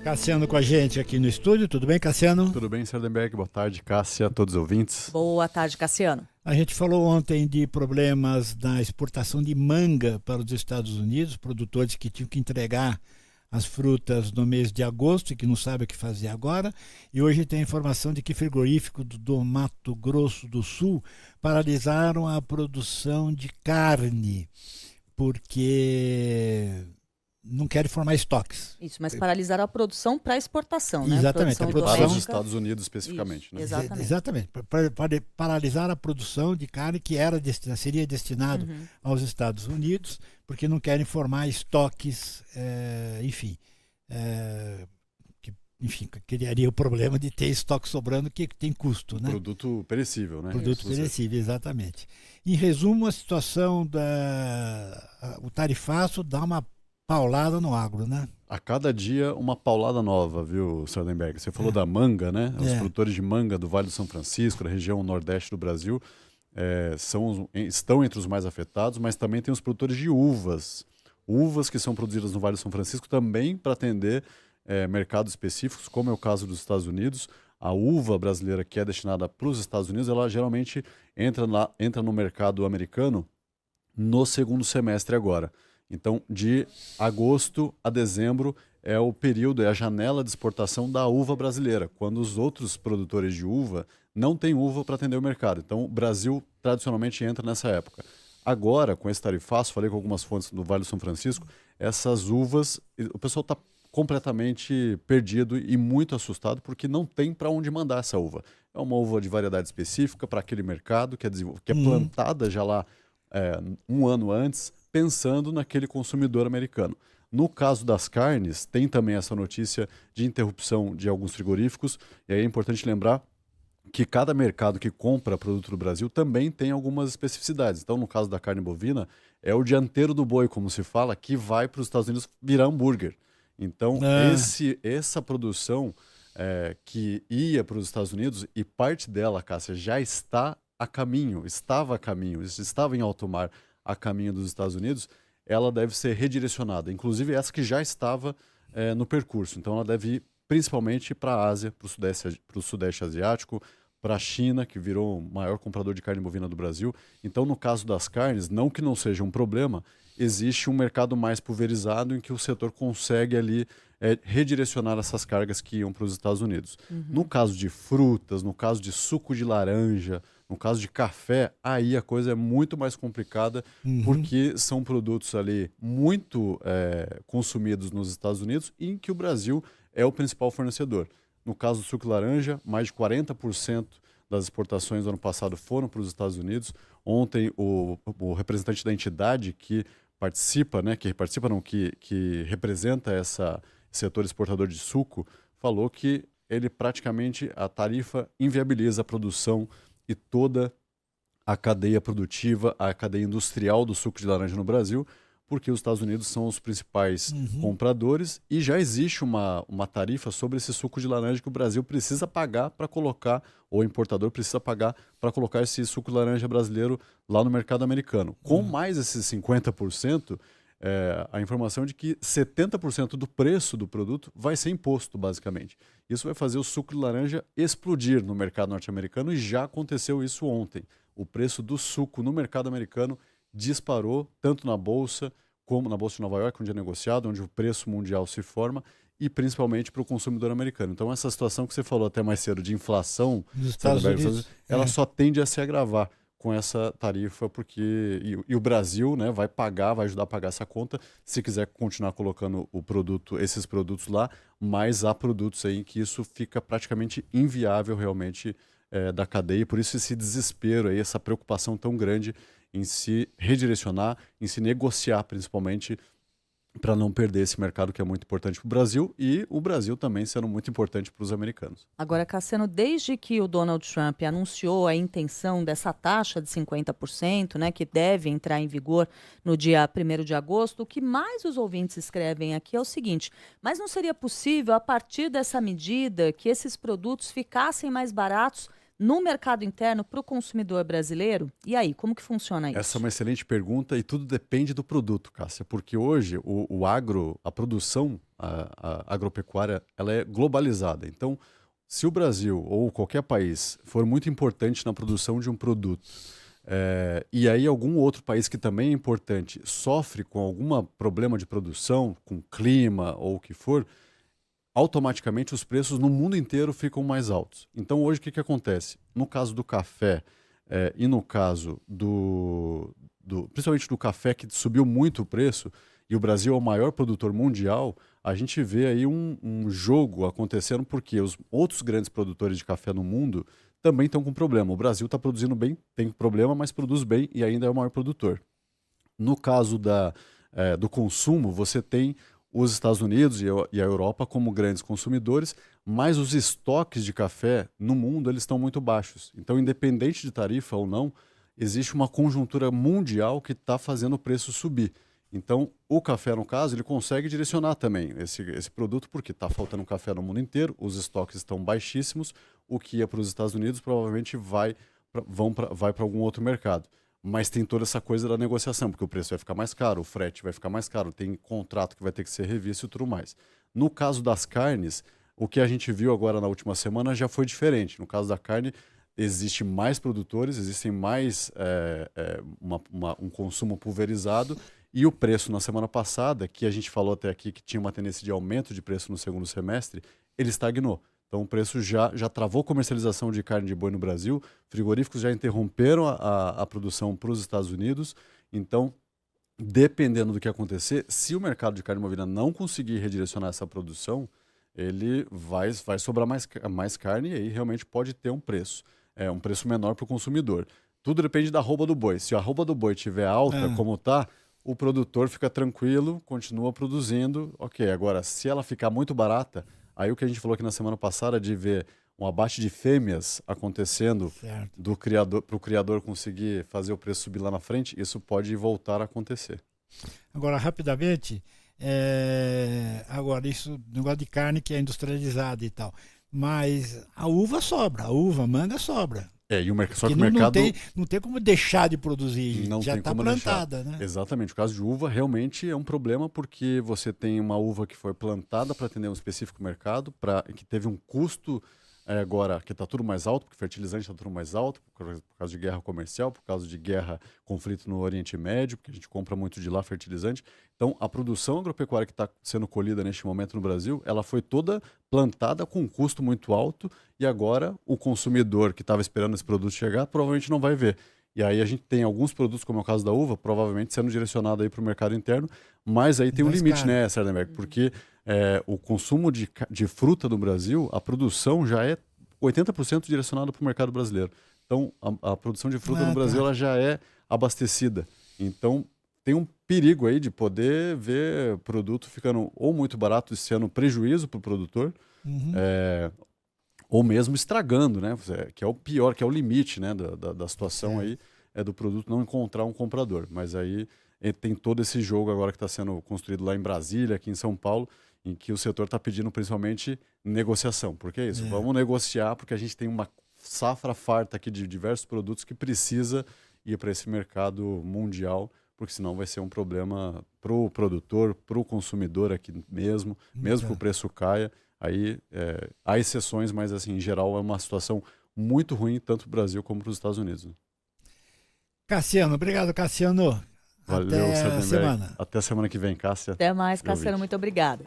Cassiano com a gente aqui no estúdio. Tudo bem, Cassiano? Tudo bem, Sardenberg? Boa tarde, Cássia, a todos os ouvintes. Boa tarde, Cassiano. A gente falou ontem de problemas na exportação de manga para os Estados Unidos, produtores que tinham que entregar as frutas no mês de agosto e que não sabem o que fazer agora. E hoje tem a informação de que frigoríficos do Mato Grosso do Sul paralisaram a produção de carne, porque não querem formar estoques. Isso, mas paralisaram a produção para exportação, né? Exatamente, a produção para os Estados Unidos especificamente. Isso, né? exatamente. Para paralisar a produção de carne que seria destinado aos Estados Unidos, porque não querem formar estoques, que criaria o problema de ter estoque sobrando que tem custo, né? Produto perecível, né? Produto perecível, exatamente. Em resumo, a situação o tarifaço dá uma paulada no agro, né? A cada dia uma paulada nova, viu, Sardenberg? Você falou da manga, né? Os produtores de manga do Vale do São Francisco, da região nordeste do Brasil, estão entre os mais afetados, mas também tem os produtores de uvas. Uvas que são produzidas no Vale do São Francisco também para atender mercados específicos, como é o caso dos Estados Unidos. A uva brasileira que é destinada para os Estados Unidos, ela geralmente entra no mercado americano no segundo semestre agora. Então, de agosto a dezembro é o período, é a janela de exportação da uva brasileira, quando os outros produtores de uva não têm uva para atender o mercado. Então, o Brasil tradicionalmente entra nessa época. Agora, com esse tarifaço, falei com algumas fontes do Vale do São Francisco, essas uvas, o pessoal está completamente perdido e muito assustado porque não tem para onde mandar essa uva. É uma uva de variedade específica para aquele mercado que é plantada já lá um ano antes, pensando naquele consumidor americano. No caso das carnes, tem também essa notícia de interrupção de alguns frigoríficos, e aí é importante lembrar que cada mercado que compra produto do Brasil também tem algumas especificidades. Então, no caso da carne bovina, é o dianteiro do boi, como se fala, que vai para os Estados Unidos virar hambúrguer. Então, essa produção que ia para os Estados Unidos, e parte dela, Cássia, já estava a caminho, estava em alto mar, a caminho dos Estados Unidos, ela deve ser redirecionada. Inclusive essa que já estava no percurso. Então ela deve ir principalmente para a Ásia, para o Sudeste Asiático, para a China, que virou o maior comprador de carne bovina do Brasil. Então, no caso das carnes, não que não seja um problema, existe um mercado mais pulverizado em que o setor consegue ali redirecionar essas cargas que iam para os Estados Unidos. No caso de frutas, no caso de suco de laranja, no caso de café, aí a coisa é muito mais complicada, porque são produtos ali muito consumidos nos Estados Unidos e em que o Brasil é o principal fornecedor. No caso do suco de laranja, mais de 40% das exportações do ano passado foram para os Estados Unidos. Ontem, o representante da entidade que representa esse setor exportador de suco, falou que a tarifa inviabiliza a produção e toda a cadeia produtiva, a cadeia industrial do suco de laranja no Brasil, porque os Estados Unidos são os principais compradores e já existe uma tarifa sobre esse suco de laranja que o Brasil precisa pagar para colocar, ou o importador precisa pagar para colocar esse suco de laranja brasileiro lá no mercado americano. Com mais esses 50%, a informação é de que 70% do preço do produto vai ser imposto, basicamente. Isso vai fazer o suco de laranja explodir no mercado norte-americano e já aconteceu isso ontem. O preço do suco no mercado americano disparou, tanto na Bolsa como na Bolsa de Nova York, onde é negociado, onde o preço mundial se forma, e principalmente para o consumidor americano. Então, essa situação que você falou até mais cedo de inflação nos Estados Unidos, ela só tende a se agravar com essa tarifa, porque o Brasil, né, vai ajudar a pagar essa conta se quiser continuar colocando esses produtos lá, mas há produtos aí em que isso fica praticamente inviável realmente da cadeia, e por isso esse desespero aí, essa preocupação tão grande em se redirecionar, em se negociar principalmente, para não perder esse mercado que é muito importante para o Brasil e o Brasil também sendo muito importante para os americanos. Agora, Cassiano, desde que o Donald Trump anunciou a intenção dessa taxa de 50%, né, que deve entrar em vigor no dia 1º de agosto, o que mais os ouvintes escrevem aqui é o seguinte: mas não seria possível, a partir dessa medida, que esses produtos ficassem mais baratos no mercado interno para o consumidor brasileiro? E aí, como que funciona isso? Essa é uma excelente pergunta e tudo depende do produto, Cássia, porque hoje a produção agropecuária, ela é globalizada. Então, se o Brasil ou qualquer país for muito importante na produção de um produto, e aí algum outro país que também é importante sofre com algum problema de produção, com clima ou o que for, automaticamente os preços no mundo inteiro ficam mais altos. Então hoje o que acontece? No caso do café e no caso principalmente do café, que subiu muito o preço, e o Brasil é o maior produtor mundial, a gente vê aí um jogo acontecendo porque os outros grandes produtores de café no mundo também estão com problema. O Brasil está produzindo bem, tem problema, mas produz bem e ainda é o maior produtor. No caso do consumo, você tem os Estados Unidos e a Europa como grandes consumidores, mas os estoques de café no mundo eles estão muito baixos. Então, independente de tarifa ou não, existe uma conjuntura mundial que está fazendo o preço subir. Então, o café, no caso, ele consegue direcionar também esse produto, porque está faltando café no mundo inteiro, os estoques estão baixíssimos, o que ia para os Estados Unidos provavelmente vai para algum outro mercado. Mas tem toda essa coisa da negociação, porque o preço vai ficar mais caro, o frete vai ficar mais caro, tem contrato que vai ter que ser revisto e tudo mais. No caso das carnes, o que a gente viu agora na última semana já foi diferente. No caso da carne, existe mais produtores, existem mais um consumo pulverizado, e o preço na semana passada, que a gente falou até aqui que tinha uma tendência de aumento de preço no segundo semestre, ele estagnou. Então o preço já travou comercialização de carne de boi no Brasil, frigoríficos já interromperam a produção para os Estados Unidos. Então, dependendo do que acontecer, se o mercado de carne bovina não conseguir redirecionar essa produção, ele vai sobrar mais carne e aí realmente pode ter um preço menor para o consumidor. Tudo depende da arroba do boi. Se a arroba do boi estiver alta, como está, o produtor fica tranquilo, continua produzindo. Ok, agora, se ela ficar muito barata, aí o que a gente falou aqui na semana passada de ver um abate de fêmeas acontecendo para o criador conseguir fazer o preço subir lá na frente, isso pode voltar a acontecer. Agora, rapidamente, agora isso, negócio de carne que é industrializada e tal, mas a uva sobra, a manga sobra. Só que o mercado não tem como deixar de produzir, não já está plantada, né? Exatamente. O caso de uva realmente é um problema porque você tem uma uva que foi plantada para atender um específico mercado, que teve um custo agora que está tudo mais alto, porque fertilizante está tudo mais alto, por causa de guerra comercial, por causa de conflito no Oriente Médio, porque a gente compra muito de lá fertilizante. Então, a produção agropecuária que está sendo colhida neste momento no Brasil, ela foi toda plantada com um custo muito alto e agora o consumidor que estava esperando esse produto chegar provavelmente não vai ver. E aí a gente tem alguns produtos, como é o caso da uva, provavelmente sendo direcionado aí para o mercado interno, mas aí tem um limite, né, Sardenberg? Porque o consumo de fruta no Brasil, a produção já é 80% direcionada para o mercado brasileiro. Então, a produção de fruta no Brasil ela já é abastecida. Então, tem um perigo aí de poder ver produto ficando ou muito barato e sendo prejuízo para o produtor, ou mesmo estragando, né? Que é o pior, que é o limite, né, da situação aí, do produto não encontrar um comprador. Mas aí tem todo esse jogo agora que está sendo construído lá em Brasília, aqui em São Paulo, em que o setor está pedindo principalmente negociação. Por que isso? Vamos negociar, porque a gente tem uma safra farta aqui de diversos produtos que precisa ir para esse mercado mundial, porque senão vai ser um problema para o produtor, para o consumidor aqui mesmo que o preço caia. Aí há exceções, mas assim, em geral é uma situação muito ruim, tanto para o Brasil como para os Estados Unidos. Cassiano, obrigado, Cassiano. Valeu, até a semana. Até a semana que vem, Cássia. Até mais, Cassiano, muito obrigada.